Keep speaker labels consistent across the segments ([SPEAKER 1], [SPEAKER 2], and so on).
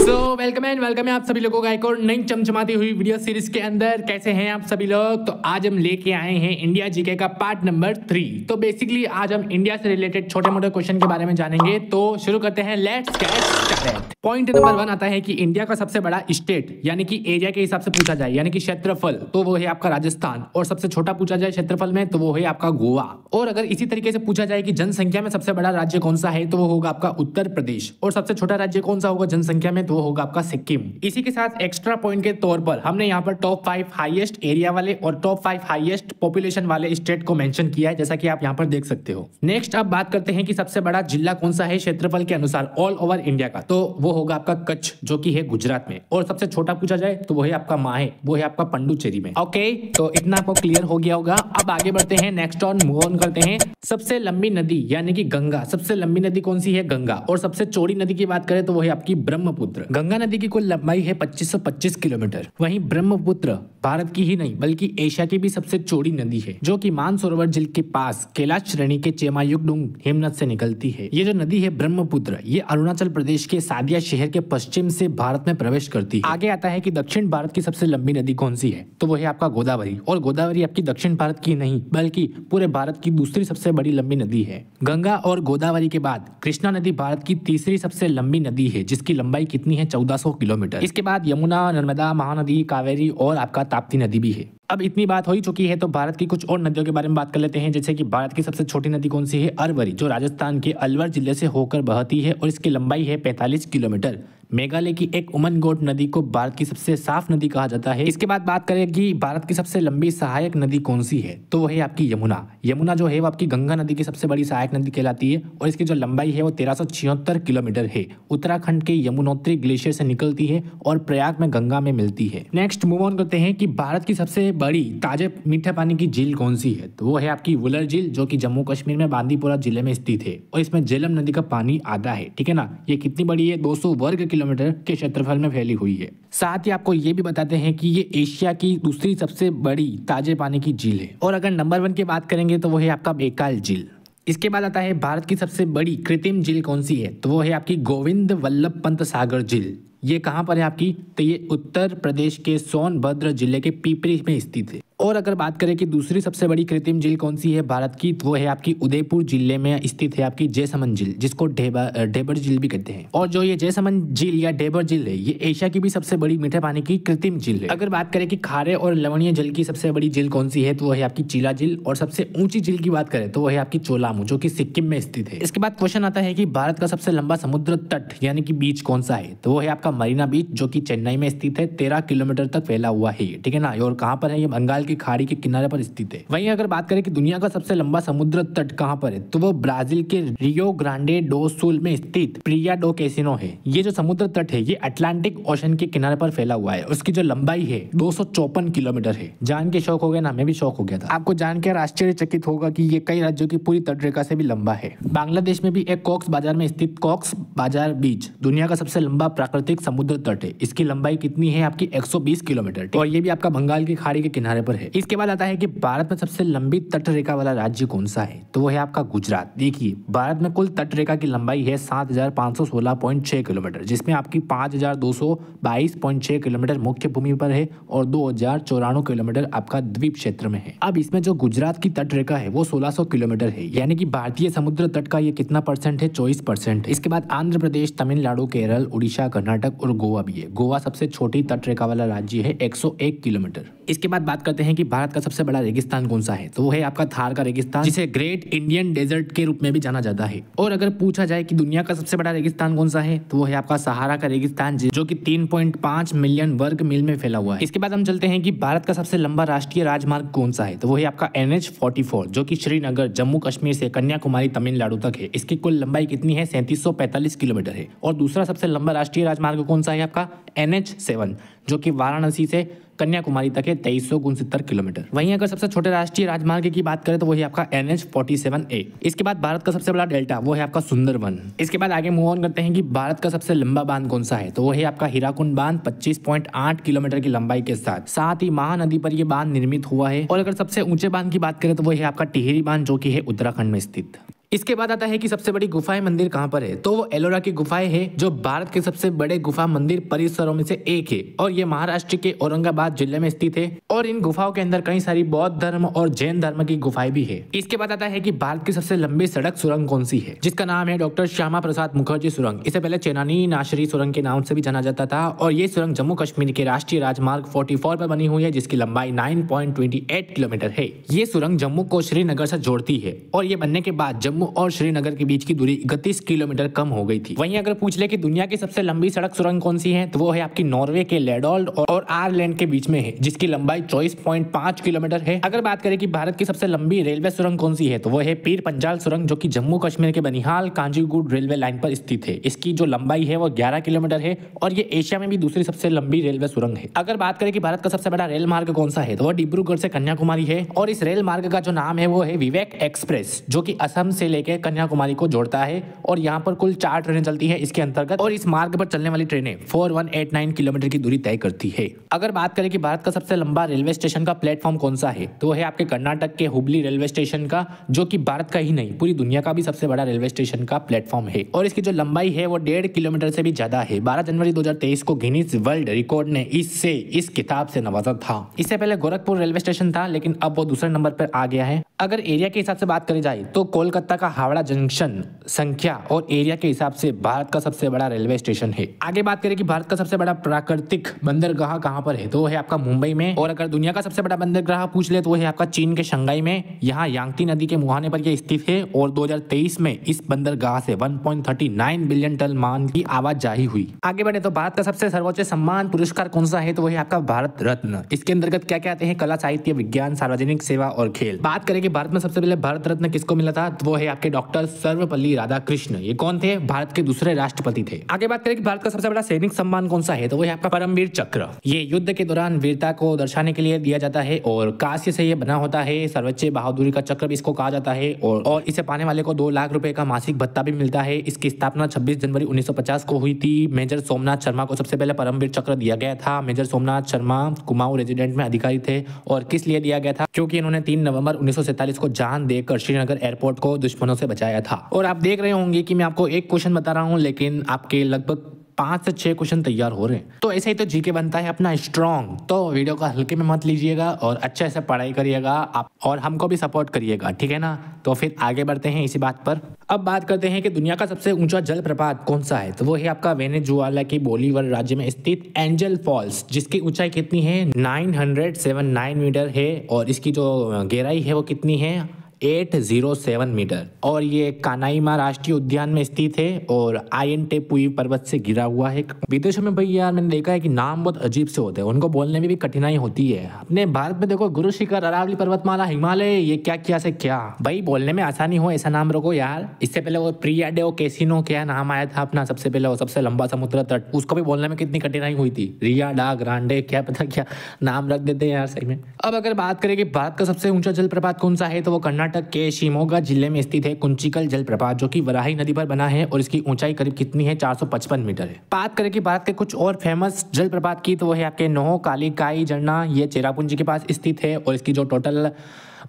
[SPEAKER 1] Welcome है आप सभी लोगों का एक और नई चमचमाती हुई वीडियो सीरीज के अंदर। कैसे हैं आप सभी लोग? तो आज हम लेके आए हैं इंडिया जीके का पार्ट नंबर 3। तो बेसिकली आज हम इंडिया से रिलेटेड छोटे मोटे क्वेश्चन के बारे में जानेंगे। तो शुरू करते हैं, let's get started. Point number 1 आता है कि इंडिया का सबसे बड़ा स्टेट यानी कि एरिया के हिसाब से पूछा जाए यानी कि क्षेत्रफल, तो वो है आपका राजस्थान। और सबसे छोटा पूछा जाए क्षेत्रफल में तो वो है आपका गोवा। और अगर इसी तरीके से पूछा जाए कि जनसंख्या में सबसे बड़ा राज्य कौन सा है तो वो होगा आपका उत्तर प्रदेश। और सबसे छोटा राज्य कौन सा होगा जनसंख्या में तो वो होगा आपका सिक्किम। इसी के साथ एक्स्ट्रा पॉइंट के तौर पर हमने यहाँ पर टॉप 5 हाईएस्ट एरिया वाले और टॉप 5 हाईएस्ट पॉपुलेशन वाले स्टेट को मेंशन किया है, जैसा कि आप यहाँ पर देख सकते हो। नेक्स्ट अब बात करते हैं कि सबसे बड़ा जिला कौन सा है क्षेत्रफल के अनुसार ऑल ओवर इंडिया का, तो वो होगा आपका कच्छ जो कि है गुजरात में। और सबसे छोटा पूछा जाए तो वो है आपका माहे, वो है आपका पंडुचेरी में। ओके, तो इतना आपको क्लियर हो गया होगा। अब आगे बढ़ते हैं, नेक्स्ट ऑन मूव ऑन करते हैं। सबसे लंबी नदी यानी कि गंगा, सबसे लंबी नदी कौन सी है? गंगा। और सबसे चौड़ी नदी की बात करें तो वो है आपकी ब्रह्मपुत्र। गंगा नदी की कुल लंबाई है 2525 किलोमीटर। वहीं ब्रह्मपुत्र भारत की ही नहीं बल्कि एशिया की भी सबसे चौड़ी नदी है, जो कि मानसरोवर झील के पास कैलाश श्रेणी के चेमायुगडुंग हिमनद से निकलती है। ये जो नदी है ब्रह्मपुत्र, ये अरुणाचल प्रदेश के सादिया शहर के पश्चिम से भारत में प्रवेश करती है। आगे आता है कि दक्षिण भारत की सबसे लंबी नदी कौन सी है, तो वो है आपका गोदावरी। और गोदावरी आपकी दक्षिण भारत की नहीं बल्कि पूरे भारत की दूसरी सबसे बड़ी लंबी नदी है। गंगा और गोदावरी के बाद कृष्णा नदी भारत की तीसरी सबसे लंबी नदी है, जिसकी लंबाई कितनी है? 1400 किलोमीटर। इसके बाद यमुना, नर्मदा, महानदी, कावेरी और आपका ताप्ती नदी भी है। अब इतनी बात हो ही चुकी है तो भारत की कुछ और नदियों के बारे में बात कर लेते हैं। जैसे कि भारत की सबसे छोटी नदी कौन सी है? अरवरी, जो राजस्थान के अलवर जिले से होकर बहती है और इसकी लंबाई है 45 किलोमीटर। मेघालय की एक उमनगोट नदी को भारत की सबसे साफ नदी कहा जाता है। इसके बाद बात करें कि भारत की सबसे लंबी सहायक नदी कौन सी है, तो वो है आपकी यमुना। यमुना जो है वो आपकी गंगा नदी की सबसे बड़ी सहायक नदी कहलाती है और इसकी जो लंबाई है वो 1376 किलोमीटर है। उत्तराखंड के यमुनोत्री ग्लेशियर से निकलती है और प्रयाग में गंगा में मिलती है। नेक्स्ट मूव ऑन करते हैं कि भारत की सबसे बड़ी ताजे मीठे पानी की झील कौन सी है, तो वो है आपकी वुलर झील, जो कि जम्मू कश्मीर में बांदीपुरा जिले में स्थित है और इसमें झेलम नदी का पानी आता है। ठीक है ना। ये कितनी बड़ी है? 200 वर्ग किलोमीटर के क्षेत्रफल में फैली हुई है। साथ ही आपको ये भी बताते हैं कि ये एशिया की दूसरी सबसे बड़ी ताजे पानी की झील है। और अगर नंबर 1 की बात करेंगे तो वो है आपका बेकाल झील। इसके बाद आता है भारत की सबसे बड़ी कृत्रिम झील कौन सी है, तो वो है आपकी गोविंद वल्लभ पंत सागर झील। ये कहाँ पर है आपकी? तो ये उत्तर प्रदेश के सोनभद्र जिले के पीपरी में स्थित है। और अगर बात करें कि दूसरी सबसे बड़ी कृत्रिम झील कौन सी है भारत की, तो वो है आपकी उदयपुर जिले में स्थित है आपकी जयसमंद झील, जिसको ढेबर झील भी कहते हैं। और जो ये जयसमंद झील या ढेबर झील है, ये एशिया की भी सबसे बड़ी मीठे पानी की कृत्रिम झील है। अगर बात करें कि खारे और लवणीय जल की सबसे बड़ी झील कौन सी है, तो वो है आपकी चीला झील। और सबसे ऊंची झील की बात करें तो वो है आपकी चोलामू, जो कि सिक्किम में स्थित है। इसके बाद क्वेश्चन आता है कि भारत का सबसे लंबा समुद्र तट यानी कि बीच कौन सा है, तो वो है आपका मरीना बीच, जो कि चेन्नई में स्थित है। 13 किलोमीटर तक फैला हुआ है ये। ठीक है ना। और कहाँ पर है? ये बंगाल की खाड़ी के किनारे पर स्थित है। वहीं अगर बात करें कि दुनिया का सबसे लंबा समुद्र तट कहां पर है, तो वो ब्राजील के रियो ग्रांडे डो सुल में स्थित प्रिया डो कैसिनो है। ये जो समुद्र तट है ये अटलांटिक ओशन के किनारे पर फैला हुआ है। उसकी जो लंबाई है 254 किलोमीटर है। जान के शौक हो गया ना? मैं भी शौक हो गया था। आपको जान के आश्चर्यचकित होगा कि ये कई राज्यों की पूरी तटरेखा से भी लंबा है। बांग्लादेश में भी एक कॉक्स बाजार में स्थित कॉक्स बाजार बीच दुनिया का सबसे लंबा प्राकृतिक समुद्र तट है। इसकी लंबाई कितनी है आपकी? 120 किलोमीटर। और ये भी आपका बंगाल की खाड़ी के किनारे पर है। इसके बाद आता है कि भारत में सबसे लंबी तटरेखा वाला राज्य कौन सा है, तो वो है आपका गुजरात। देखिए भारत में कुल तटरेखा की लंबाई है 7516.6 किलोमीटर, जिसमें आपकी 5222.6 किलोमीटर मुख्य भूमि पर है और 2094 किलोमीटर आपका द्वीप क्षेत्र में है। अब इसमें जो गुजरात की तटरेखा है वो 1600 किलोमीटर है, यानी कि भारतीय समुद्र तट का ये कितना परसेंट है? 24% है। इसके बाद आंध्र प्रदेश, तमिलनाडु, केरल, उड़ीसा, कर्नाटक और गोवा भी है। गोवा सबसे छोटी तटरेखा वाला राज्य है, 101 किलोमीटर। इसके बाद बात करते हैं कि भारत का सबसे बड़ा रेगिस्तान कौन सा है, तो वो है आपका थार का रेगिस्तान, जिसे ग्रेट इंडियन डेजर्ट के रूप में भी जाना जाता है। और अगर पूछा जाए कि दुनिया का सबसे बड़ा रेगिस्तान कौन सा है, तो वो है आपका सहारा का रेगिस्तान, जो कि 3.5 मिलियन वर्ग मील में फैला हुआ है। इसके बाद हम चलते हैं कि भारत का सबसे लंबा राष्ट्रीय राजमार्ग कौन सा है, तो वो है आपका NH-44, जो कि श्रीनगर जम्मू कश्मीर से कन्याकुमारी तमिलनाडु तक है। इसकी कुल लंबाई कितनी है? 3745 किलोमीटर है। और दूसरा सबसे लंबा राष्ट्रीय राजमार्ग कौन सा है आपका? NH-7, जो कि वाराणसी से कन्याकुमारी तक है, 2369 किलोमीटर। वहीं अगर सबसे छोटे राष्ट्रीय राजमार्ग की बात करें तो वही आपका NH-47A। इसके बाद भारत का सबसे बड़ा डेल्टा वो है आपका सुंदरवन। इसके बाद आगे मूव ऑन करते हैं कि भारत का सबसे लंबा बांध कौन सा है, तो वो है आपका हीराकुंड बांध, 25.8 किलोमीटर की लंबाई के साथ ही महानदी पर यह बांध निर्मित हुआ है। और अगर सबसे ऊंचे बांध की बात करें तो वो है आपका टिहरी बांध, जो कि है उत्तराखंड में स्थित। इसके बाद आता है कि सबसे बड़ी गुफाएं मंदिर कहां पर है, तो वो एलोरा की गुफाएं है जो भारत के सबसे बड़े गुफा मंदिर परिसरों में से एक है और ये महाराष्ट्र के औरंगाबाद जिले में स्थित है और इन गुफाओं के अंदर कई सारी बौद्ध धर्म और जैन धर्म की गुफाएं भी है। इसके बाद आता है कि भारत की सबसे लंबी सड़क सुरंग कौन सी है, जिसका नाम है डॉक्टर श्यामा प्रसाद मुखर्जी सुरंग। इसे पहले चेनानी नाशरी सुरंग के नाम से भी जाना जाता था और ये सुरंग जम्मू कश्मीर के राष्ट्रीय राजमार्ग 44 पर बनी हुई है जिसकी लंबाई 9.28 किलोमीटर है। ये सुरंग जम्मू को श्रीनगर से जोड़ती है और ये बनने के बाद जम्मू और श्रीनगर के बीच की दूरी 31 किलोमीटर कम हो गई थी। वहीं अगर पूछ ले कि दुनिया की सबसे लंबी सड़क सुरंग कौन सी है, तो वो है आपकी नॉर्वे के लेडोल्ड और आयरलैंड के बीच में है जिसकी लंबाई 24.5 किलोमीटर है। अगर बात करें कि भारत की सबसे लंबी रेलवे सुरंग कौन सी है, तो वो है पीर पंजाल सुरंग जो कि जम्मू कश्मीर के बनिहाल कांजीगुड़ रेलवे लाइन पर स्थित है। इसकी जो लंबाई है वो 11 किलोमीटर है और ये एशिया में भी दूसरी सबसे लंबी रेलवे सुरंग है। अगर बात करें कि भारत का सबसे बड़ा रेल मार्ग कौन सा है, तो वो डिब्रूगढ़ से कन्याकुमारी है और इस रेल मार्ग का जो नाम है वो है विवेक एक्सप्रेस जो कि असम से लेकर कन्याकुमारी को जोड़ता है और यहाँ पर कुल 4 ट्रेनें चलती है इसके अंतर्गत और इस मार्ग पर चलने वाली ट्रेनें 4189 किलोमीटर की दूरी तय करती है। अगर बात करें कि भारत का सबसे लंबा रेलवे स्टेशन का प्लेटफॉर्म कौन सा है, तो है आपके कर्नाटक के हुबली रेलवे स्टेशन का जो कि भारत का ही नहीं पूरी दुनिया का भी सबसे बड़ा रेलवे स्टेशन का प्लेटफॉर्म है और इसकी जो लंबाई है वो 1.5 किलोमीटर से भी ज्यादा है। 12 जनवरी 2023 को गिनीज वर्ल्ड रिकॉर्ड ने इस किताब से नवाजा था। इससे पहले गोरखपुर रेलवे स्टेशन था लेकिन अब वो दूसरे नंबर पर आ गया है। अगर एरिया के हिसाब से बात करी जाए तो कोलकाता का हावड़ा जंक्शन संख्या और एरिया के हिसाब से भारत का सबसे बड़ा रेलवे स्टेशन है। आगे बात करें कि भारत का सबसे बड़ा प्राकृतिक बंदरगाह कहां पर है, तो वो है आपका मुंबई में। और अगर दुनिया का सबसे बड़ा बंदरगाह पूछ ले तो वो है आपका चीन के शंघाई में। यहाँ यांगती नदी के मुहाने पर यह स्थित है और 2023 में इस बंदरगाह से 1.39 बिलियन टन माल की आवाजाही हुई। आगे बढ़े तो भारत का सबसे सर्वोच्च सम्मान पुरस्कार कौन सा है, तो वो है आपका भारत रत्न। इसके अंतर्गत क्या क्या आते हैं, कला, साहित्य, विज्ञान, सार्वजनिक सेवा और खेल। बात करें कि भारत में सबसे पहले भारत रत्न किसको मिला था, तो वो है आपके डॉक्टर सर्वपल्ली राधाकृष्ण। ये कौन थे, भारत के दूसरे राष्ट्रपति थे। आगे बात करें कि भारत का सबसे बड़ा सैनिक सम्मान कौन सा है, तो वो है आपका परमवीर चक्र। ये युद्ध के दौरान वीरता को दर्शाने के लिए दिया जाता है और कांस्य से ये बना होता है। सर्वोच्च बहादुरी का चक्र भी इसको कहा जाता है और इसे पाने वाले को 2 लाख रुपए का मासिक भत्ता भी मिलता है। इसकी स्थापना 26 जनवरी 1950 को हुई थी। मेजर सोमनाथ शर्मा को सबसे पहले परमवीर चक्र दिया गया था। मेजर सोमनाथ शर्मा कुमाऊं रेजिडेंट में अधिकारी थे और किस लिए दिया गया था, क्योंकि इन्होंने 3 नवंबर 1947 को जान देकर श्रीनगर एयरपोर्ट को दुश्मनों से बचाया था। और आप देख रहे होंगे कि मैं आपको एक क्वेश्चन बता रहा हूं लेकिन आपके लगभग 5 से 6 क्वेश्चन तैयार हो रहे हैं। तो ऐसे ही तो जीके बनता है अपना स्ट्रॉन्ग। तो वीडियो को हल्के में मत लीजिएगा और अच्छे से पढ़ाई करिएगा आप और हमको भी सपोर्ट करिएगा, ठीक है ना। तो फिर आगे बढ़ते हैं इसी बात पर। अब बात करते हैं कि दुनिया का सबसे ऊंचा जलप्रपात कौन सा है, तो वो है आपका वेनेजुएला की बोलीवर राज्य में स्थित एंजल फॉल्स, जिसकी ऊंचाई कितनी है 979 मीटर है और इसकी जो गहराई है वो कितनी है 807 मीटर और ये कानाईमा राष्ट्रीय उद्यान में स्थित है और आयनटेपुई पर्वत से घिरा हुआ है। विदेशों में भाई यार मैंने देखा है कि नाम बहुत अजीब से होते हैं, उनको बोलने में भी कठिनाई होती है। अपने भारत में देखो गुरु शिखर, अरावली पर्वतमाला, हिमालय, ये क्या क्या से क्या भाई बोलने में आसानी हो ऐसा नाम रखो यार। इससे पहले वो प्रियाडो कैसिनो क्या नाम आया था अपना, सबसे पहले वो सबसे लंबा समुद्र तट, उसको भी बोलने में कितनी कठिनाई हुई थी। रिया डा ग्रांडे क्या पता क्या नाम रख देते हैं यार सही में। अब अगर बात करें कि भारत का सबसे ऊंचा जलप्रपात कौन सा है, तो वो कर्नाटक के शिमोगा जिले में स्थित है कुंचिकल जलप्रपात जो कि वराही नदी पर बना है और इसकी ऊंचाई करीब कितनी है 455 मीटर है। बात करें कि भारत के कुछ और फेमस जलप्रपात की, तो वो है आपके नोहो कालिकाई झरना। ये चेरापूंजी के पास स्थित है और इसकी जो टोटल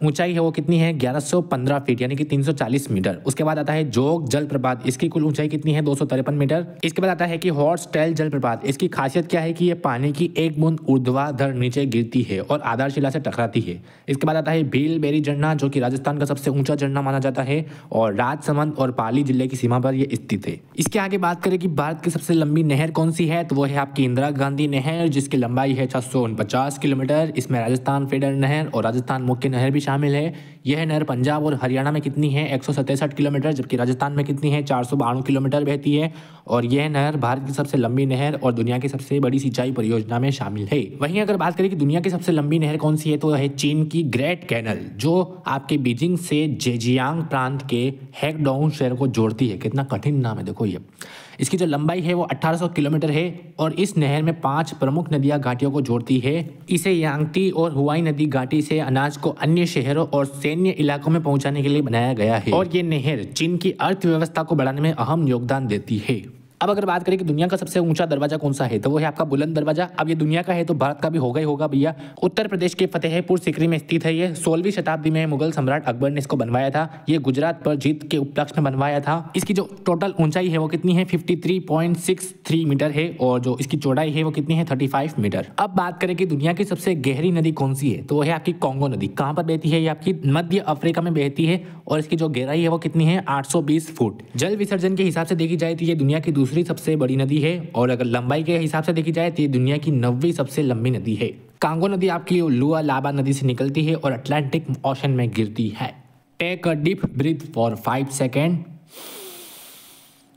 [SPEAKER 1] ऊंचाई है वो कितनी है 1115 फीट यानी कि 340 मीटर। उसके बाद आता है जोग जलप्रपात, इसकी कुल ऊंचाई कितनी है 253 मीटर। इसके बाद आता है कि हॉर्स टेल जलप्रपात, इसकी खासियत क्या है कि ये पानी की एक बूंद ऊर्ध्वाधर नीचे गिरती है और आधारशिला से टकराती है। इसके बाद आता है भीलबेरी झरना जो कि राजस्थान का सबसे ऊंचा झरना माना जाता है और राजसमंद और पाली जिले की सीमा पर यह स्थित है। इसके आगे बात करें कि भारत की सबसे लंबी नहर कौन सी है, तो वो है आपकी इंदिरा गांधी नहर जिसकी लंबाई है 649 किलोमीटर। इसमें राजस्थान फेडर नहर और राजस्थान मुख्य नहर भी शामिल है। यह नहर पंजाब और हरियाणा में कितनी है 167 किलोमीटर, जबकि राजस्थान में कितनी है 492 किलोमीटर बहती है और यह नहर भारत की सबसे लंबी नहर और दुनिया की सबसे बड़ी सिंचाई परियोजना में शामिल है। वहीं अगर बात करें कि दुनिया की सबसे लंबी नहर कौन सी है, तो है चीन की ग्रेट कैनल जो आपके बीजिंग से जेजियांग प्रांत के हैगडोंग शहर को जोड़ती है। कितना कठिन नाम है देखो ये। इसकी जो लंबाई है वो 1800 किलोमीटर है और इस नहर में 5 प्रमुख नदियां घाटियों को जोड़ती है। इसे यांगती और हुआई नदी घाटी से अनाज को अन्य शहरों और सैन्य इलाकों में पहुंचाने के लिए बनाया गया है और ये नहर चीन की अर्थव्यवस्था को बढ़ाने में अहम योगदान देती है। अब अगर बात करें कि दुनिया का सबसे ऊंचा दरवाजा कौन सा है, तो वो है आपका बुलंद दरवाजा। अब ये दुनिया का है तो भारत का भी होगा ही होगा भैया। उत्तर प्रदेश के फतेहपुर सीकरी में स्थित है ये। 16वीं शताब्दी में मुगल सम्राट अकबर ने इसको बनवाया था। ये गुजरात पर जीत के उपलक्ष्य में बनवाया था। इसकी जो टोटल ऊंचाई है वो कितनी है, 53.63 मीटर है, और जो इसकी चौड़ाई है वो कितनी है, 35 मीटर। अब बात करें कि दुनिया की सबसे गहरी नदी कौन सी है, तो वो है आपकी कांगो नदी। कहाँ पर बहती है, ये आपकी मध्य अफ्रीका में बहती है, और इसकी जो गहराई है वो कितनी है, 820 फुट। जल विसर्जन के हिसाब से देखी जाए तो ये दुनिया की दूसरी सबसे बड़ी नदी है, और अगर लंबाई के हिसाब से देखी जाए तो ये दुनिया की 9वीं सबसे लंबी नदी है। कांगो नदी आपकी लुआलाबा नदी से निकलती है और अटलांटिक ओशन में गिरती है। Take a deep breath for 5 second,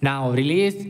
[SPEAKER 1] now release.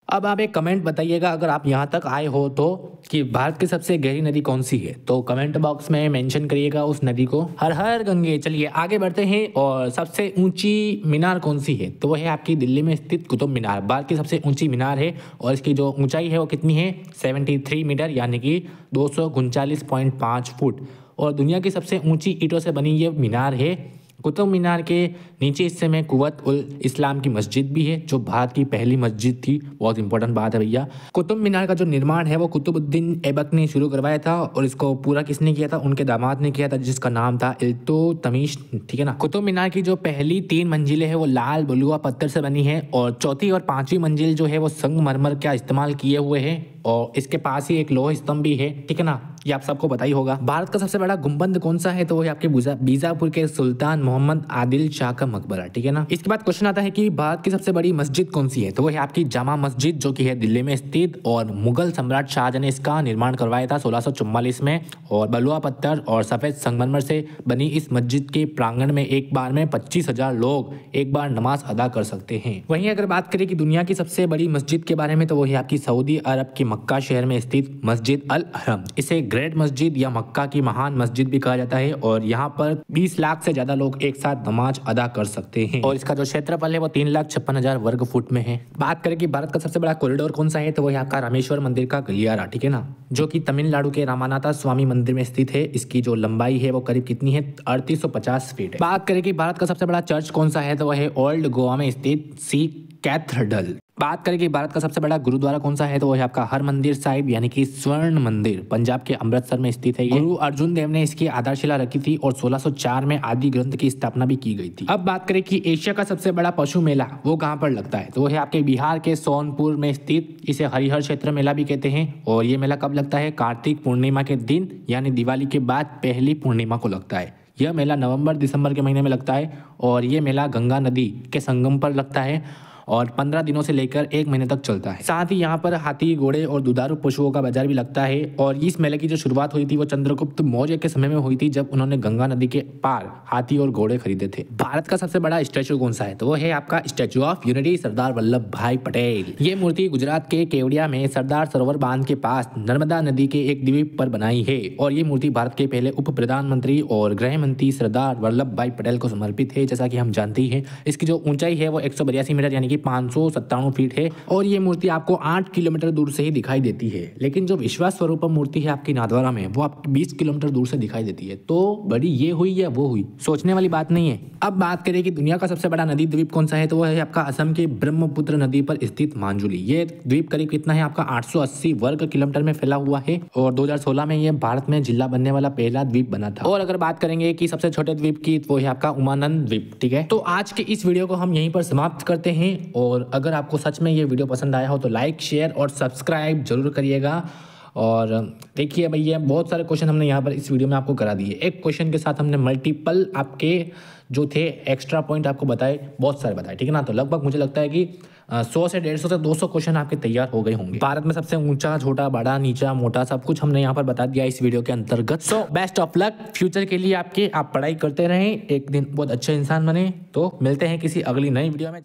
[SPEAKER 1] अब आप एक कमेंट बताइएगा अगर आप यहाँ तक आए हो तो, कि भारत की सबसे गहरी नदी कौन सी है, तो कमेंट बॉक्स में मेंशन करिएगा उस नदी को। हर हर गंगे। चलिए आगे बढ़ते हैं। और सबसे ऊंची मीनार कौन सी है, तो वो है आपकी दिल्ली में स्थित कुतुब मीनार। भारत की सबसे ऊंची मीनार है, और इसकी जो ऊंचाई है वो कितनी है, 73 मीटर यानी कि 239.5 फुट। और दुनिया की सबसे ऊंची ईंटों से बनी ये मीनार है। कुतुब मीनार के नीचे हिस्से में कुव्वत उल इस्लाम की मस्जिद भी है, जो भारत की पहली मस्जिद थी। बहुत इंपॉर्टेंट बात है भैया। कुतुब मीनार का जो निर्माण है वो कुतुबुद्दीन ऐबक ने शुरू करवाया था, और इसको पूरा किसने किया था, उनके दामाद ने किया था, जिसका नाम था इल्तुतमिश। ठीक है ना। कुतुब मीनार की जो पहली 3 मंजिलें हैं वो लाल बलुआ पत्थर से बनी है, और चौथी और 5वीं मंजिल जो है वो संगमरमर का इस्तेमाल किए हुए है, और इसके पास ही एक लोह स्तंभ भी है। ठीक है ना, ये आप सबको पता ही होगा। भारत का सबसे बड़ा गुंबद कौन सा है, तो वो है आपके बीजापुर के सुल्तान मोहम्मद आदिल शाह का मकबरा। ठीक है ना। इसके बाद क्वेश्चन आता है कि भारत की सबसे बड़ी मस्जिद कौन सी है, तो वो है आपकी जामा मस्जिद, जो कि है दिल्ली में स्थित, और मुगल सम्राट शाहजहां ने इसका निर्माण करवाया था 1644 में। और बलुआ पत्थर और सफेद संगमरमर से बनी इस मस्जिद के प्रांगण में एक बार में 25,000 लोग एक बार नमाज अदा कर सकते हैं। वहीं अगर बात करें कि दुनिया की सबसे बड़ी मस्जिद के बारे में, तो वो है आपकी सऊदी अरब की मक्का शहर में स्थित मस्जिद अल हरम। इसे ग्रेट मस्जिद या मक्का की महान मस्जिद भी कहा जाता है, और यहाँ पर 20 लाख से ज्यादा लोग एक साथ नमाज अदा कर सकते हैं। और इसका जो क्षेत्रफल है वो 3,56,000 वर्ग फुट में है। बात करें कि भारत का सबसे बड़ा कॉरिडोर कौन सा है, तो वो है आपका रामेश्वर मंदिर का गलियारा। ठीक है ना, जो कि तमिलनाडु के रामानाथा स्वामी मंदिर में स्थित है। इसकी जो लंबाई है वो करीब कितनी है, 3850 फीट है। बात करें कि भारत का सबसे बड़ा चर्च कौन सा है, तो वह है ओल्ड गोवा में स्थित सी कैथेड्रल। बात करें कि भारत का सबसे बड़ा गुरुद्वारा कौन सा है, तो वो है आपका हरमंदिर साहिब यानी कि स्वर्ण मंदिर, पंजाब के अमृतसर में स्थित है। गुरु अर्जुन देव ने इसकी आधारशिला रखी थी, और 1604 में आदि ग्रंथ की स्थापना भी की गई थी। अब बात करें कि एशिया का सबसे बड़ा पशु मेला वो कहाँ पर लगता है, तो वो है आपके बिहार के सोनपुर में स्थित, इसे हरिहर क्षेत्र मेला भी कहते हैं। और ये मेला कब लगता है, कार्तिक पूर्णिमा के दिन यानी दिवाली के बाद पहली पूर्णिमा को लगता है। यह मेला नवंबर दिसंबर के महीने में लगता है, और ये मेला गंगा नदी के संगम पर लगता है, और 15 दिनों से लेकर 1 महीने तक चलता है। साथ ही यहाँ पर हाथी, घोड़े और दुधारू पशुओं का बाजार भी लगता है। और इस मेले की जो शुरुआत हुई थी वो चंद्रगुप्त मौर्य के समय में हुई थी, जब उन्होंने गंगा नदी के पार हाथी और घोड़े खरीदे थे। भारत का सबसे बड़ा स्टैचू कौन सा है, तो वो है आपका statue of unity, Sardar Vallabh भाई पटेल। ये मूर्ति गुजरात के केवड़िया में सरदार सरोवर बांध के पास नर्मदा नदी के एक द्वीप पर बनाई है। और ये मूर्ति भारत के पहले उप प्रधानमंत्री और गृह मंत्री सरदार वल्लभ भाई पटेल को समर्पित है, जैसा कि हम जानते ही हैं। इसकी जो ऊंचाई है वो 182 मीटर यानी कि 597 फीट है, और ये मूर्ति आपको 8 किलोमीटर दूर से ही दिखाई देती है। लेकिन जो विश्वास स्वरूप मूर्ति है आपकी नाथद्वारा में, वो आपकी 20 किलोमीटर दूर से दिखाई देती है। तो बड़ी ये हुई या वो हुई, सोचने वाली बात नहीं है। अब बात करें कि दुनिया का सबसे बड़ा नदी द्वीप कौन सा है, तो वो है आपका असम के ब्रह्मपुत्र नदी पर स्थित मांजुली। ये द्वीप करीब कितना है आपका 880 वर्ग किलोमीटर में फैला हुआ है, और 2016 में ये भारत में जिला बनने वाला पहला द्वीप बना था। और अगर बात करेंगे कि सबसे छोटे द्वीप की, तो वो है आपका उमानंद द्वीप। ठीक है, तो आज के इस वीडियो को हम यहीं पर समाप्त करते हैं। और अगर आपको सच में ये वीडियो पसंद आया हो तो लाइक, शेयर और सब्सक्राइब जरूर करिएगा। और देखिए भैया, बहुत सारे क्वेश्चन हमने यहाँ पर इस वीडियो में आपको करा दिए। एक क्वेश्चन के साथ हमने मल्टीपल आपके जो थे एक्स्ट्रा पॉइंट आपको बताए, बहुत सारे बताए। ठीक है ना, तो लगभग मुझे लगता है कि 100 से 150 से 200 क्वेश्चन आपके तैयार हो गए होंगे। भारत में सबसे ऊंचा, छोटा, बड़ा, नीचा, मोटा सब कुछ हमने यहाँ पर बता दिया इस वीडियो के अंतर्गत। So best of luck future के लिए आपके। आप पढ़ाई करते रहें, एक दिन बहुत अच्छे इंसान बने। तो मिलते हैं किसी अगली नई वीडियो में।